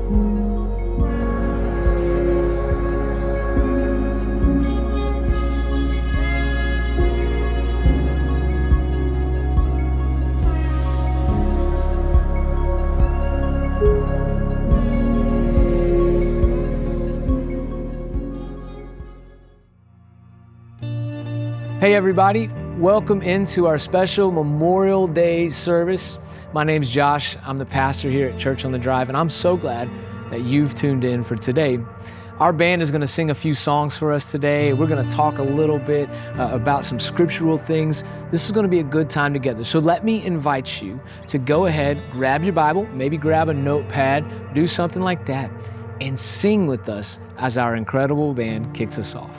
Hey everybody, welcome into our special Memorial Day service. My name's Josh, I'm the pastor here at Church on the Drive, and I'm so glad that you've tuned in for today. Our band is gonna sing a few songs for us today. We're gonna talk a little bit about some scriptural things. This is gonna be a good time together. So let me invite you to go ahead, grab your Bible, maybe grab a notepad, do something like that, and sing with us as our incredible band kicks us off.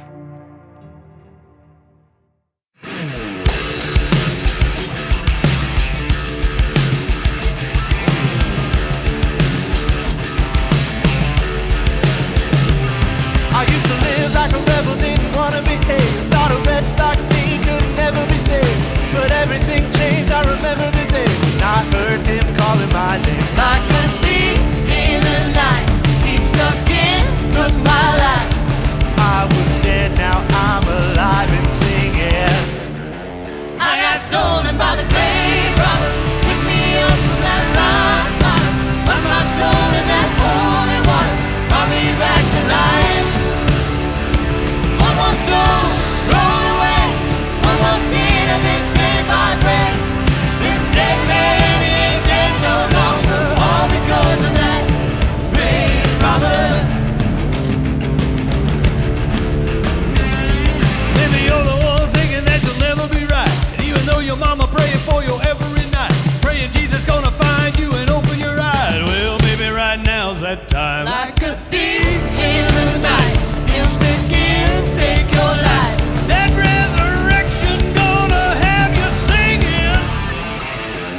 I used to live like a rebel, didn't want to behave. Thought a wretch like me could never be saved. But everything changed, I remember the day when I heard him calling my name. Like a thief in the night, he snuck in, took my life. I was dead, now I'm alive and singing. I got stolen by the grave robber, picked me up from that rock bottom, washed my soul in that holy water, brought me back to life. One more stone rolled away, one more sin, I've been saved by grace. This dead man, he ain't dead no longer, all because of that grave robber. Maybe you're the one thinking that you'll never be right, and even though your mama praying for you every night, praying Jesus gonna find you and open your eyes, well maybe right now's that time. Like a thief in the night, he'll stick in, take your life. That resurrection gonna have you singing.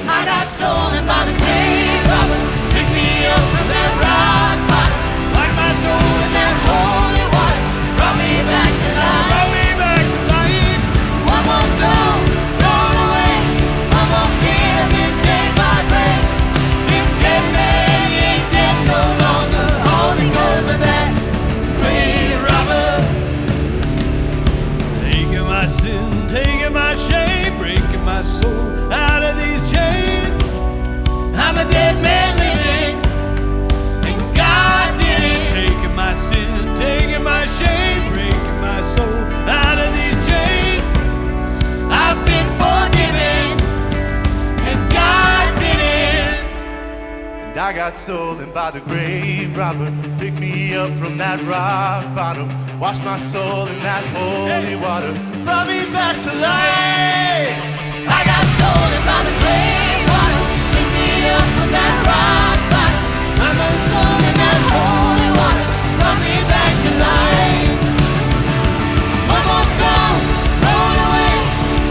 I got stolen by the grave robber, picked me up from that rock bottom, washed my soul in that holy water, brought me back to life. Brought me back to life. One more stone rolled away, one more sin, I've been saved by grace. This dead man, he ain't dead no longer, all because of that grave robber. Taking my sin, taking my shame, breaking my soul out of these chains. I'm a dead man living, and God did it. Taking my sin, taking my shame, breaking my soul out of these chains. I've been forgiven, and God did it. And I got stolen by the grave robber, picked me up from that rock bottom, washed my soul in that holy water, brought me back to life. I got stolen by the grave water, picked me up from that rock bottom, washed my soul in that holy water, brought me back to life. One more stone rolled away,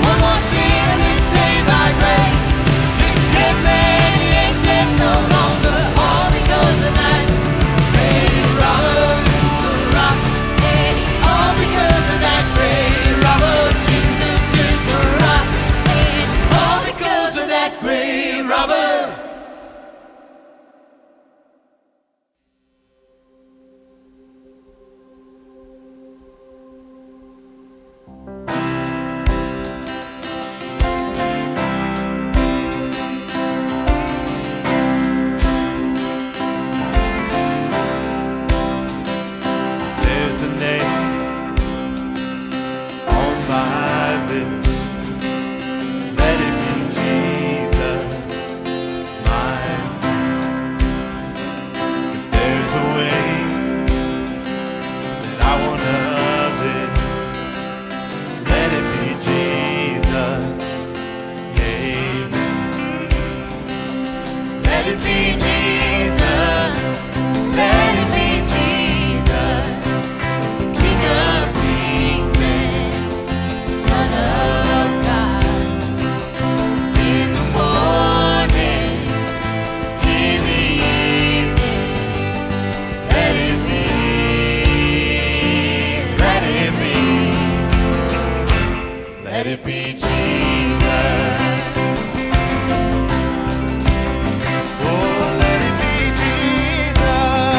one more sin, I've been saved by grace. This dead man, he ain't dead no longer, all because of that grave robber. The rock, and all because of that grave robber. Jesus is the rock, and all because of that grave robber. If there's a name on my lips, let it be Jesus, my friend. If there's a way that I wanna live, let it be Jesus, amen. Let it be Jesus, let it be Jesus, King of kings and Son of God. In the morning, in the evening, let it be, let it be, let it be Jesus. Oh, let it be Jesus.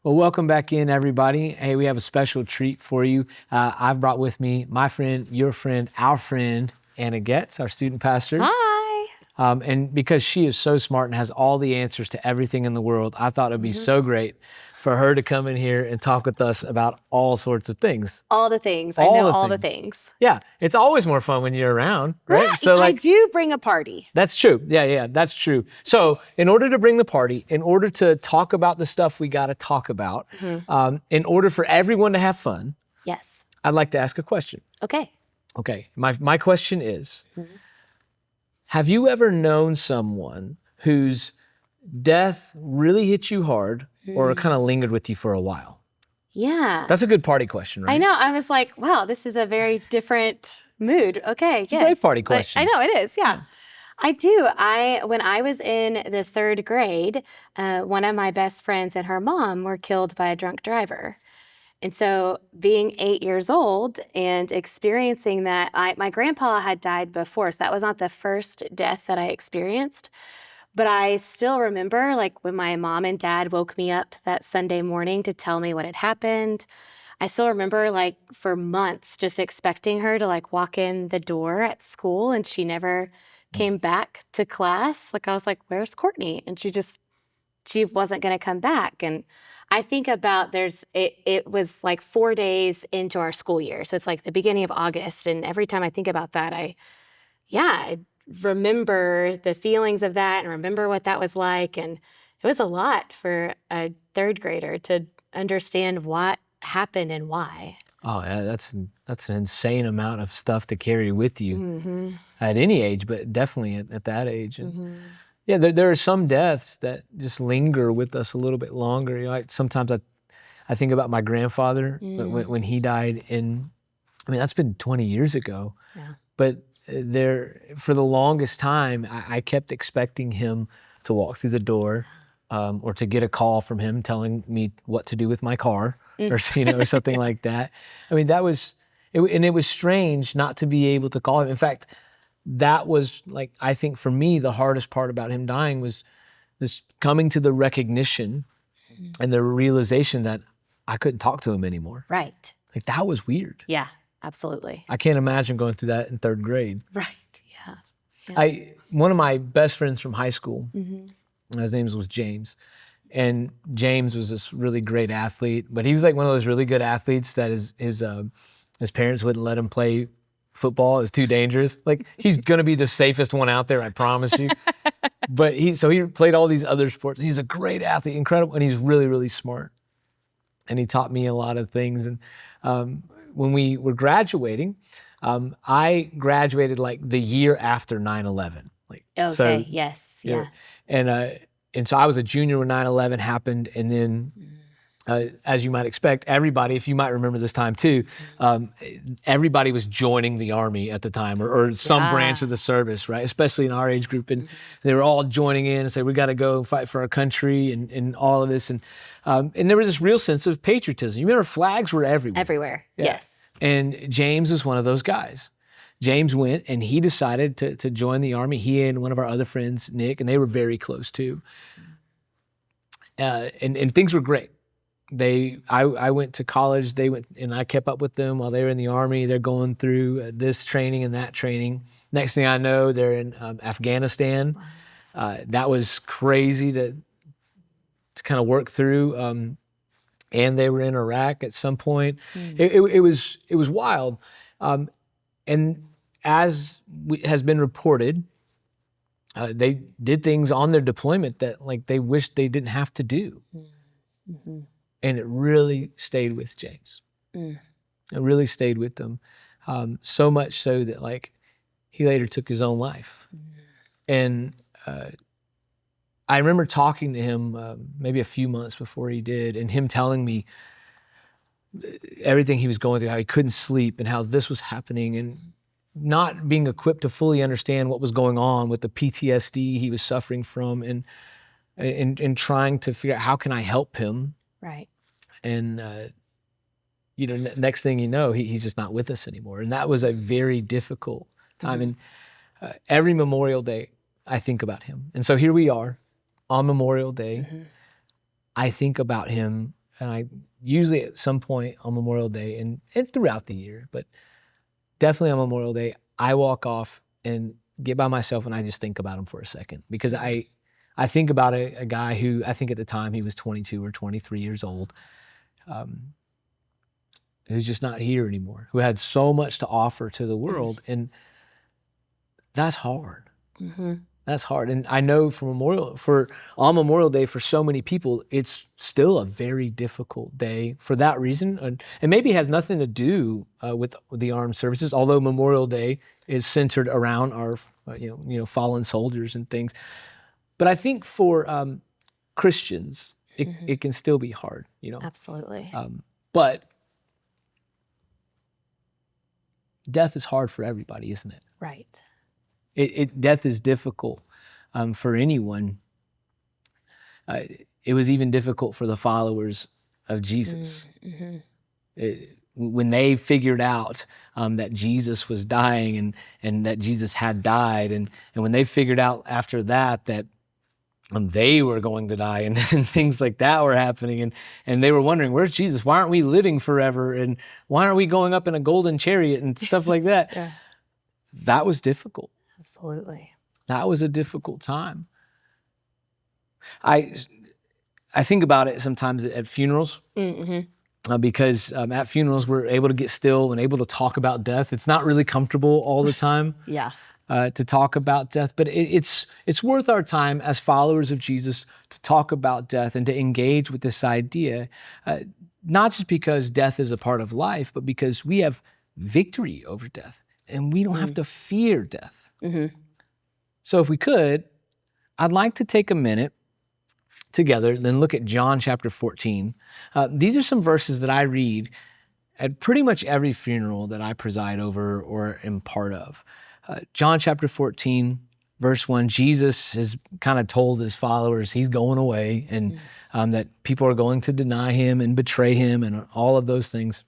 Well, welcome back in, everybody. Hey, we have a special treat for you. I've brought with me my friend, your friend, our friend, Anna GOETZ, our student pastor. Hi. And because she is so smart and has all the answers to everything in the world, I thought it'd be so great for her to come in here and talk with us about all sorts of things. All the things. I know all the things. Yeah, it's always more fun when you're around, right? So I do bring a party. That's true. Yeah, that's true. So in order to bring the party, in order to talk about the stuff we got to talk about, in order for everyone to have fun, Yes. I'd like to ask a question. Okay. Okay, my question is, have you ever known someone whose death really hit you hard or kind of lingered with you for a while? Yeah. That's a good party question, right? I know. I was like, wow, this is a very different mood. Okay. It's a great party question. I know it is. Yeah. I do. When I was in the 3rd grade, one of my best friends and her mom were killed by a drunk driver. And so being 8 years old and experiencing that, my grandpa had died before, so that was not the first death that I experienced. But I still remember, like, when my mom and dad woke me up that Sunday morning to tell me what had happened. I still remember, like, for months just expecting her to, like, walk in the door at school, and she never came back to class. Like, I was like, where's Courtney? And she wasn't going to come back. And I think about it was like 4 days into our school year. So it's like the beginning of August. And every time I think about that, I remember the feelings of that and remember what that was like. And it was a lot for a 3rd grader to understand what happened and why. Oh, yeah, that's an insane amount of stuff to carry with you at any age, but definitely at that age. And yeah, there are some deaths that just linger with us a little bit longer. You know, sometimes I think about my grandfather when he died that's been 20 years ago. Yeah. But for the longest time, I kept expecting him to walk through the door or to get a call from him telling me what to do with my car or something like that. I mean, it was strange not to be able to call him. In fact, that was, like, I think for me, the hardest part about him dying was this coming to the recognition and the realization that I couldn't talk to him anymore. Right. Like, that was weird. Yeah, absolutely. I can't imagine going through that in 3rd grade. Right. Yeah. One of my best friends from high school, his name was James, and James was this really great athlete, but he was like one of those really good athletes that his parents wouldn't let him play football. It was too dangerous. Like, he's gonna be the safest one out there, I promise you. But he played all these other sports. He's a great athlete, incredible, and he's really, really smart. And he taught me a lot of things. And when we were graduating, I graduated like the year after 9/11. Like, Okay. so, Yes. Yeah. and so I was a junior when 9/11 happened, and then. As you might expect, everybody, if you might remember this time too, everybody was joining the Army at the time or some branch of the service, right? Especially in our age group. And they were all joining in and say, we got to go fight for our country and all of this. And there was this real sense of patriotism. You remember flags were everywhere. Everywhere. Yeah. Yes. And James is one of those guys. James went and he decided to join the Army. He and one of our other friends, Nick, and they were very close too. And things were great. I went to college, they went, and I kept up with them while they were in the Army. They're going through this training and that training. Next thing I know, they're in Afghanistan. That was crazy to kind of work through. And they were in Iraq at some point. It was wild. And as has been reported, they did things on their deployment that, like, they wished they didn't have to do. And it really stayed with James. It really stayed with them. So much so that, like, he later took his own life. And I remember talking to him maybe a few months before he did, and him telling me everything he was going through, how he couldn't sleep and how this was happening, and not being equipped to fully understand what was going on with the PTSD he was suffering from, and trying to figure out how can I help him. Right. And, next thing you know, he's just not with us anymore. And that was a very difficult time. And every Memorial Day, I think about him. And so here we are on Memorial Day. I think about him and I usually at some point on Memorial Day and throughout the year, but definitely on Memorial Day, I walk off and get by myself and I just think about him for a second, because I think about a guy who I think at the time he was 22 or 23 years old, who's just not here anymore, who had so much to offer to the world. And that's hard. That's hard. And I know on Memorial Day, for so many people, it's still a very difficult day for that reason. And maybe it has nothing to do with the armed services, although Memorial Day is centered around our fallen soldiers and things. But I think for Christians, it can still be hard, Absolutely. But death is hard for everybody, isn't it? Right. Death is difficult for anyone. It was even difficult for the followers of Jesus. When they figured out that Jesus was dying and that Jesus had died, and when they figured out after that they were going to die and things like that were happening, and they were wondering, where's Jesus? Why aren't we living forever? And why aren't we going up in a golden chariot and stuff like that? Yeah. That was difficult. Absolutely. That was a difficult time. I think about it sometimes at funerals, because at funerals we're able to get still and able to talk about death. It's not really comfortable all the time to talk about death, but it's worth our time as followers of Jesus to talk about death and to engage with this idea, not just because death is a part of life, but because we have victory over death and we don't have to fear death. So if we could, I'd like to take a minute together, then look at John chapter 14. These are some verses that I read at pretty much every funeral that I preside over or am part of. John chapter 14, verse 1, Jesus has kind of told his followers he's going away and that people are going to deny him and betray him and all of those things.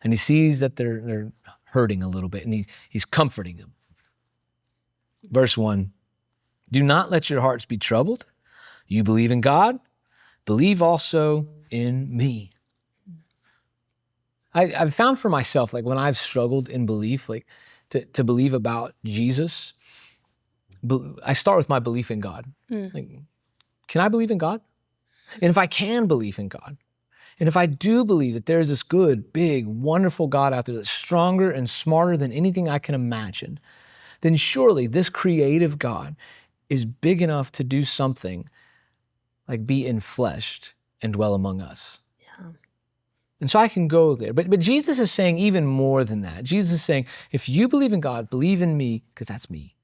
And he sees that they're hurting a little bit, and he's comforting them. Verse 1, do not let your hearts be troubled. You believe in God, believe also in me. I've found for myself, like when I've struggled in belief, like to believe about Jesus, I start with my belief in God. Like, can I believe in God? And if I can believe in God, and if I do believe that there's this good, big, wonderful God out there that's stronger and smarter than anything I can imagine, then surely this creative God is big enough to do something like be enfleshed and dwell among us. Yeah. And so I can go there. But Jesus is saying even more than that. Jesus is saying, if you believe in God, believe in me, because that's me.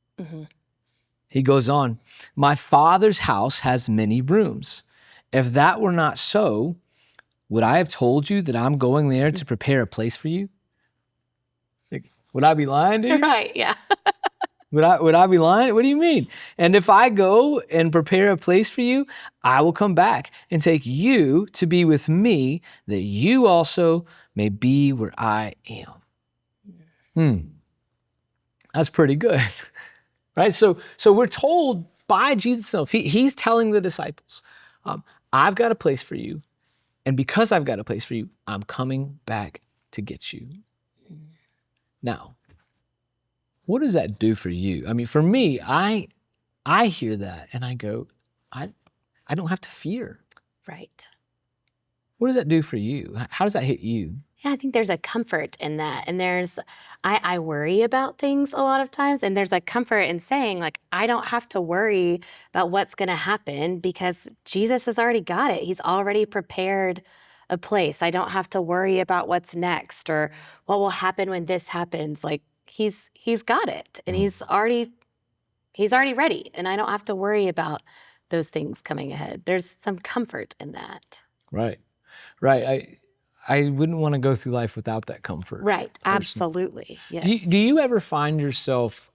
He goes on, my Father's house has many rooms. If that were not so, would I have told you that I'm going there to prepare a place for you? Like, would I be lying to you? Right, yeah. Would I be lying? What do you mean? And if I go and prepare a place for you, I will come back and take you to be with me, that you also may be where I am. That's pretty good, right? So we're told by Jesus himself, he's telling the disciples, I've got a place for you, and because I've got a place for you, I'm coming back to get you. Now, what does that do for you? I mean, for me, I hear that and I go, I don't have to fear. Right. What does that do for you? How does that hit you? Yeah, I think there's a comfort in that. And I worry about things a lot of times. And there's a comfort in saying, like, I don't have to worry about what's going to happen because Jesus has already got it. He's already prepared a place. I don't have to worry about what's next or what will happen when this happens. Like, he's got it, and he's already ready, and I don't have to worry about those things coming ahead. There's some comfort in that. Right. I wouldn't want to go through life without that comfort. Right. Personally. Absolutely. Yes. Do you ever find yourself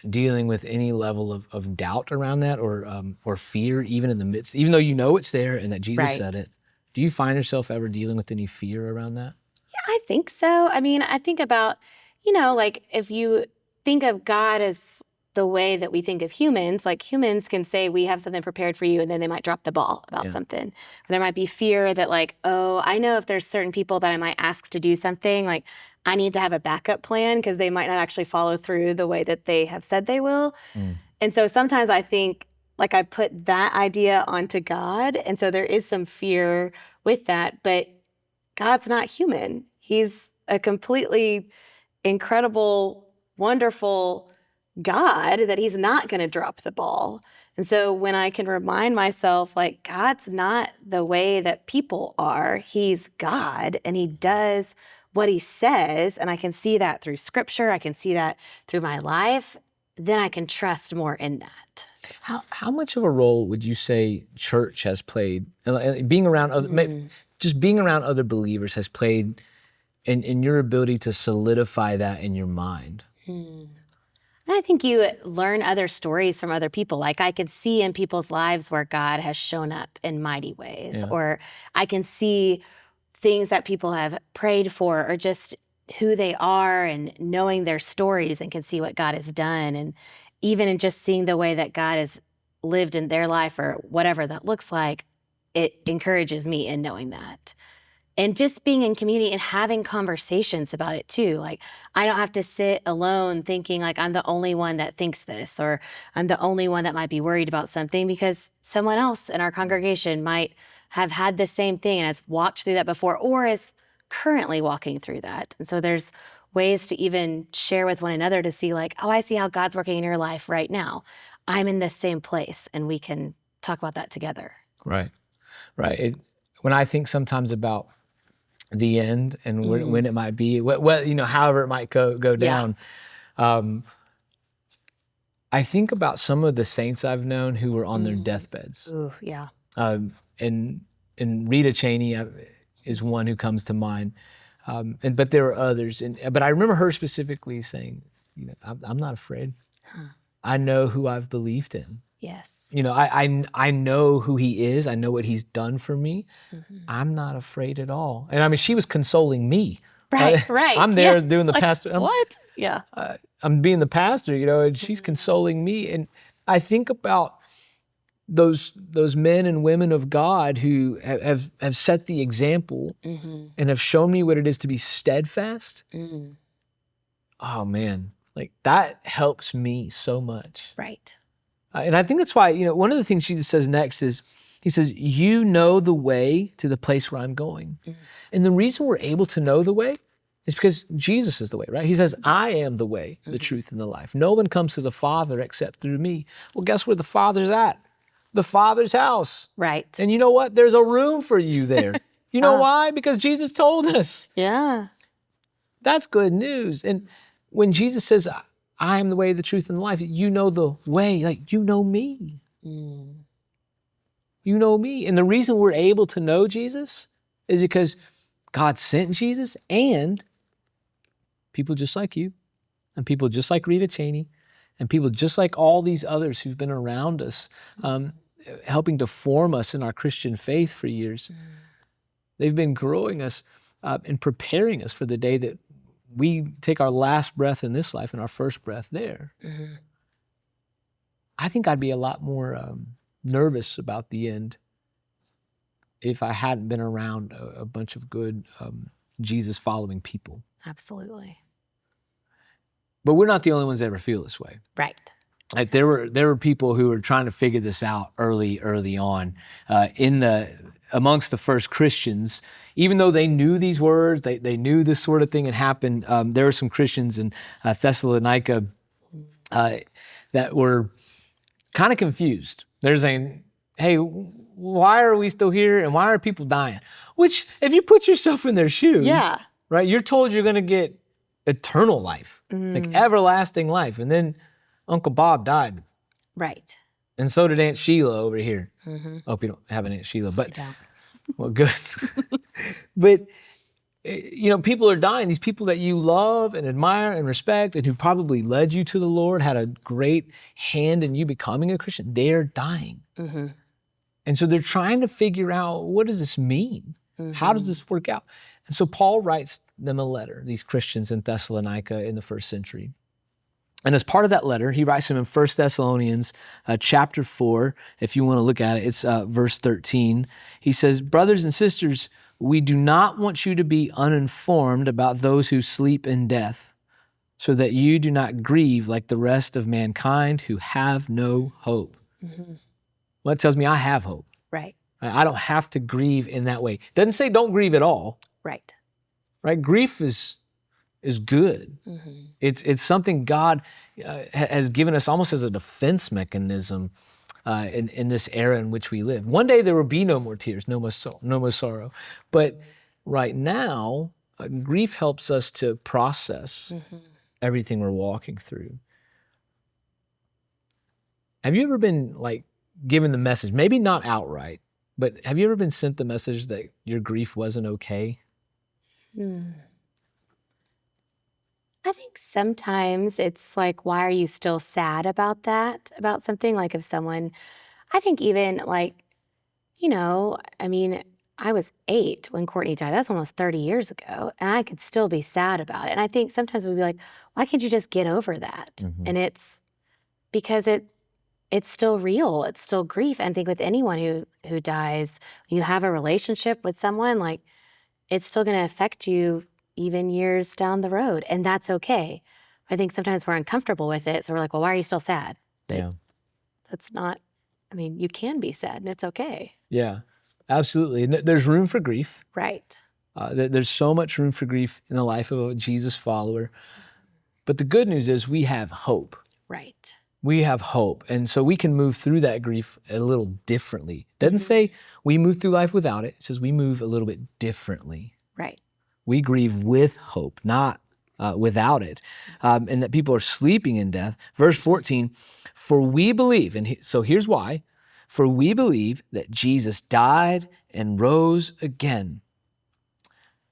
dealing with any level of doubt around that, or fear, even in the midst, even though you know it's there and that Jesus said it? Do you find yourself ever dealing with any fear around that? Yeah, I think so. I mean, I think about, like if you think of God as the way that we think of humans. Like humans can say we have something prepared for you and then they might drop the ball about something. Or there might be fear that like, oh, I know if there's certain people that I might ask to do something, like I need to have a backup plan because they might not actually follow through the way that they have said they will. And so sometimes I think like I put that idea onto God. And so there is some fear with that, but God's not human. He's a completely incredible, wonderful God that he's not going to drop the ball. And so when I can remind myself, like, God's not the way that people are, he's God and he does what he says. And I can see that through scripture. I can see that through my life. Then I can trust more in that. How much of a role would you say church has played, being around other, just being around other believers has played in your ability to solidify that in your mind? And I think you learn other stories from other people. Like I could see in people's lives where God has shown up in mighty ways, or I can see things that people have prayed for, or just who they are and knowing their stories and can see what God has done. And even in just seeing the way that God has lived in their life or whatever that looks like, it encourages me in knowing that. And just being in community and having conversations about it too. Like I don't have to sit alone thinking like I'm the only one that thinks this, or I'm the only one that might be worried about something, because someone else in our congregation might have had the same thing and has walked through that before, or is currently walking through that. And so there's ways to even share with one another to see like, oh, I see how God's working in your life right now. I'm in the same place, and we can talk about that together. Right. When I think sometimes about the end and when it might be, however it might go down. I think about some of the saints I've known who were on their deathbeds. Ooh, yeah. And Rita Cheney is one who comes to mind. But there are others. But I remember her specifically saying, I'm not afraid. I know who I've believed in. Yes. I know who he is. I know what he's done for me. I'm not afraid at all. And I mean, she was consoling me. Right. I'm there doing the pastor. What? Yeah. I'm being the pastor, and she's consoling me. And I think about those men and women of God who have set the example and have shown me what it is to be steadfast. Oh man, like that helps me so much. Right. And I think that's why, one of the things Jesus says next is, he says, you know the way to the place where I'm going. And the reason we're able to know the way is because Jesus is the way, right? He says, I am the way, the truth, and the life. No one comes to the Father except through me. Well, guess where the Father's at? The Father's house. Right. And you know what? There's a room for you there. You know why? Because Jesus told us. Yeah. That's good news. And when Jesus says, I am the way, the truth, and the life, you know the way, like you know me. You know me. And the reason we're able to know Jesus is because God sent Jesus, and people just like you, and people just like Rita Cheney, and people just like all these others who've been around us, helping to form us in our Christian faith for years. They've been growing us and preparing us for the day that we take our last breath in this life and our first breath there. I think I'd be a lot more nervous about the end if I hadn't been around a bunch of good Jesus-following people. Absolutely. But we're not the only ones that ever feel this way. Right. Like there were people who were trying to figure this out early on amongst the first Christians. Even though they knew these words, they knew this sort of thing had happened. There were some Christians in Thessalonica that were kind of confused. They're saying, hey, why are we still here and why are people dying? Which, if you put yourself in their shoes, right, you're told you're going to get eternal life, like everlasting life. And then Uncle Bob died. Right. And so did Aunt Sheila over here. I hope you don't have an Aunt Sheila, but well, good. But people are dying. These people that you love and admire and respect and who probably led you to the Lord, had a great hand in you becoming a Christian, they're dying. And so they're trying to figure out, what does this mean? How does this work out? And so Paul writes them a letter, these Christians in Thessalonica in the first century. And as part of that letter, he writes them in 1 Thessalonians chapter 4. If you want to look at it, it's verse 13. He says, brothers and sisters, we do not want you to be uninformed about those who sleep in death, so that you do not grieve like the rest of mankind who have no hope. Well, that tells me I have hope. Right. I don't have to grieve in that way. It doesn't say don't grieve at all. Right. Right? Grief is good. It's something God has given us almost as a defense mechanism in this era in which we live. One day there will be no more tears, no more sorrow. But right now, grief helps us to process everything we're walking through. Have you ever been given the message, maybe not outright, but have you ever been sent the message that your grief wasn't okay? I think sometimes it's like, why are you still sad about that, about something? Like if someone, I think even I was 8 when Courtney died. That's almost 30 years ago. And I could still be sad about it. And I think sometimes we'd be like, why can't you just get over that? And it's because it's still real. It's still grief. And I think with anyone who dies, you have a relationship with someone, it's still going to affect you even years down the road. And that's okay. I think sometimes we're uncomfortable with it. So we're like, well, why are you still sad? But that's not, you can be sad and it's okay. Yeah, absolutely. And there's room for grief. Right. There's so much room for grief in the life of a Jesus follower. But the good news is we have hope. Right. We have hope. And so we can move through that grief a little differently. It doesn't say we move through life without it. It says we move a little bit differently. Right. We grieve with hope, not without it. And that people are sleeping in death. Verse 14, for we believe, so here's why, for we believe that Jesus died and rose again.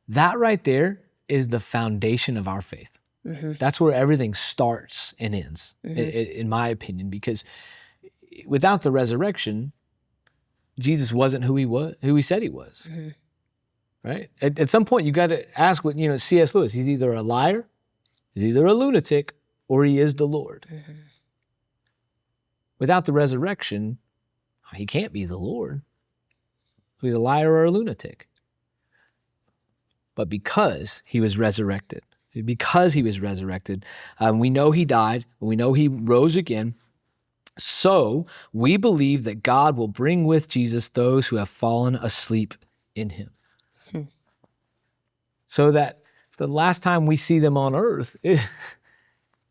That right there is the foundation of our faith. That's where everything starts and ends, in my opinion, because without the resurrection, Jesus wasn't who he said he was. Right? At some point, you got to ask what, C.S. Lewis, he's either a liar, he's either a lunatic, or he is the Lord. Without the resurrection, he can't be the Lord. He's a liar or a lunatic. But because he was resurrected, we know he died, we know he rose again, so we believe that God will bring with Jesus those who have fallen asleep in him. So that the last time we see them on earth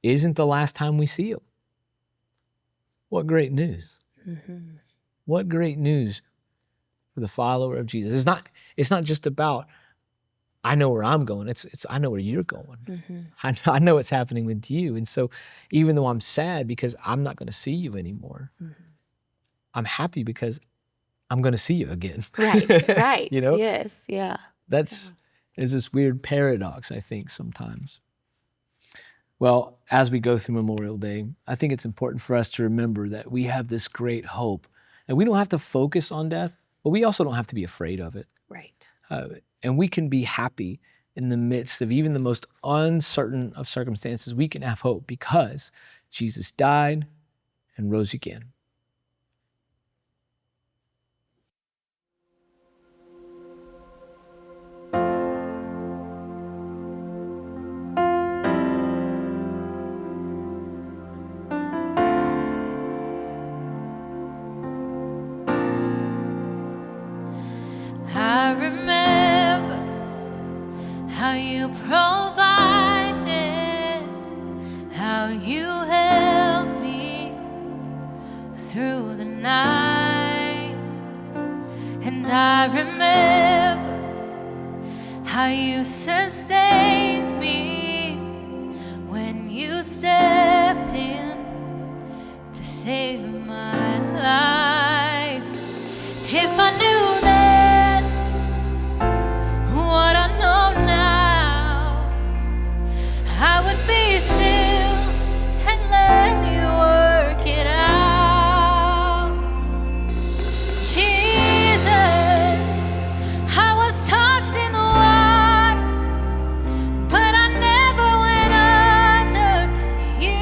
isn't the last time we see them. What great news. What great news for the follower of Jesus. It's not just about, I know where I'm going. It's I know where you're going. I know what's happening with you. And so even though I'm sad because I'm not going to see you anymore, I'm happy because I'm going to see you again. Right. Yes, yeah. There's this weird paradox, I think, sometimes. Well, as we go through Memorial Day, I think it's important for us to remember that we have this great hope. And we don't have to focus on death, but we also don't have to be afraid of it. Right. And we can be happy in the midst of even the most uncertain of circumstances. We can have hope because Jesus died and rose again. I remember how you provided, how you helped me through the night. And I remember how you sustained me when you stepped in to save my life. If I knew then what I know now, I would be still and let you work it out. Jesus, I was tossed in the water, but I never went under. You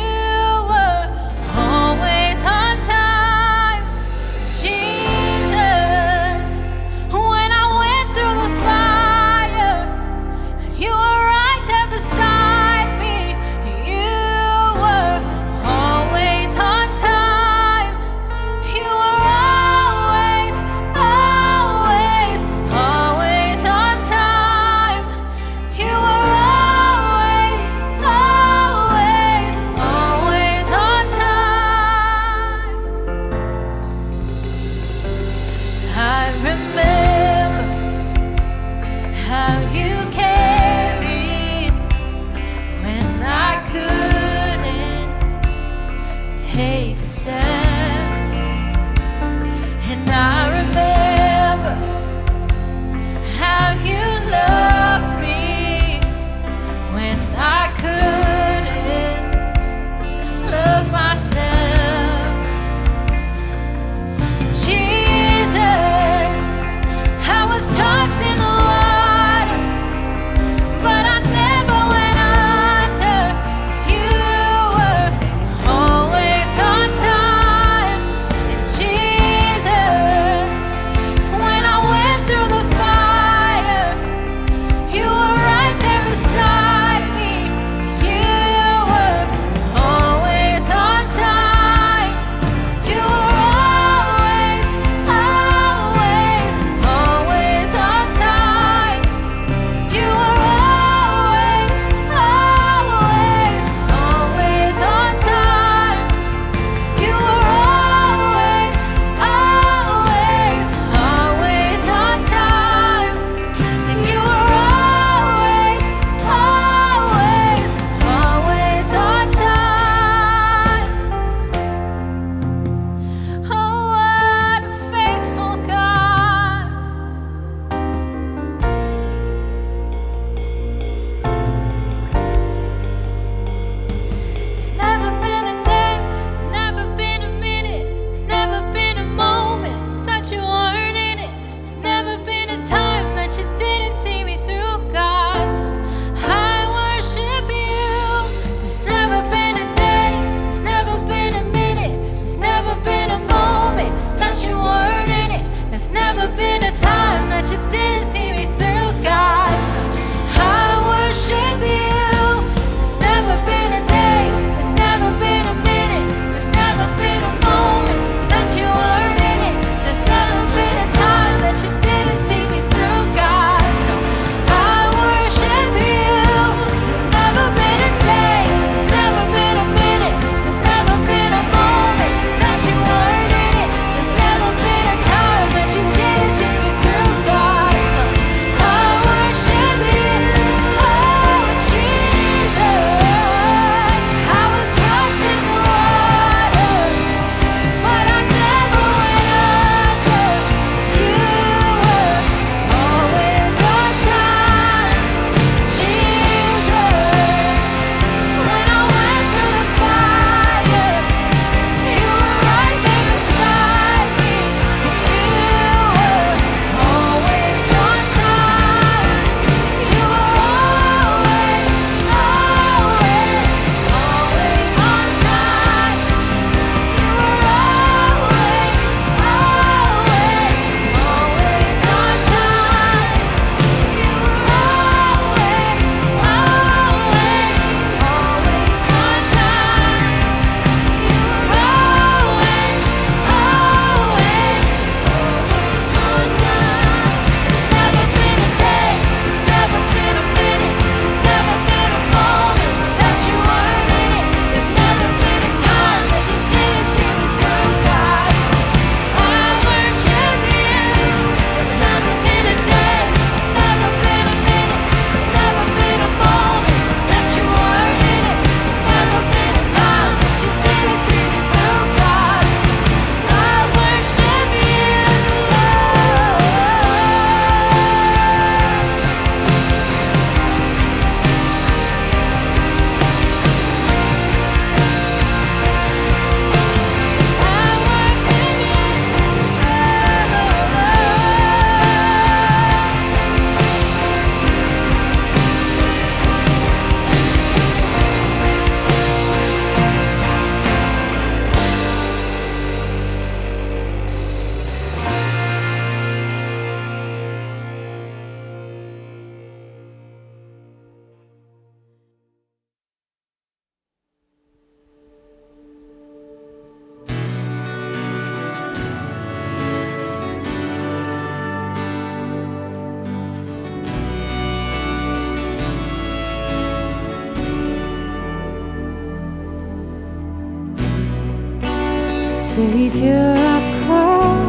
Savior, I call,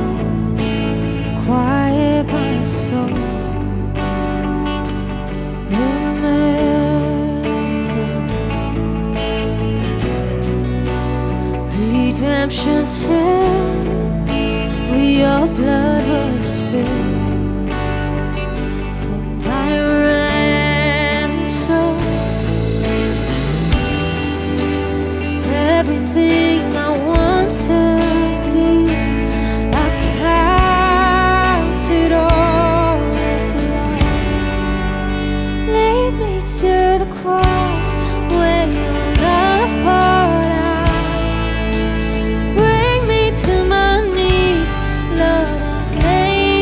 quiet my soul. Redemption said, where your blood was spilled for my ransom. Everything I once did, I counted all as lost. Lead me to the cross where your love poured out. Bring me to my knees, Lord, I lay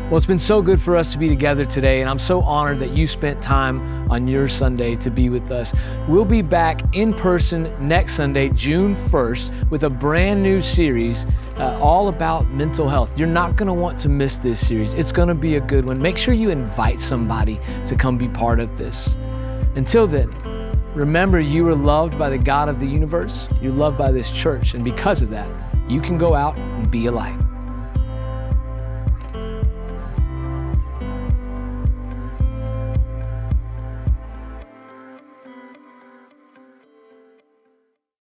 Well, it's been so good for us to be together today, and I'm so honored that you spent time on your Sunday to be with us. We'll be back in person next Sunday, June 1st, with a brand new series all about mental health. You're not gonna want to miss this series. It's gonna be a good one. Make sure you invite somebody to come be part of this. Until then, remember you are loved by the God of the universe. You're loved by this church, and because of that, you can go out and be a light.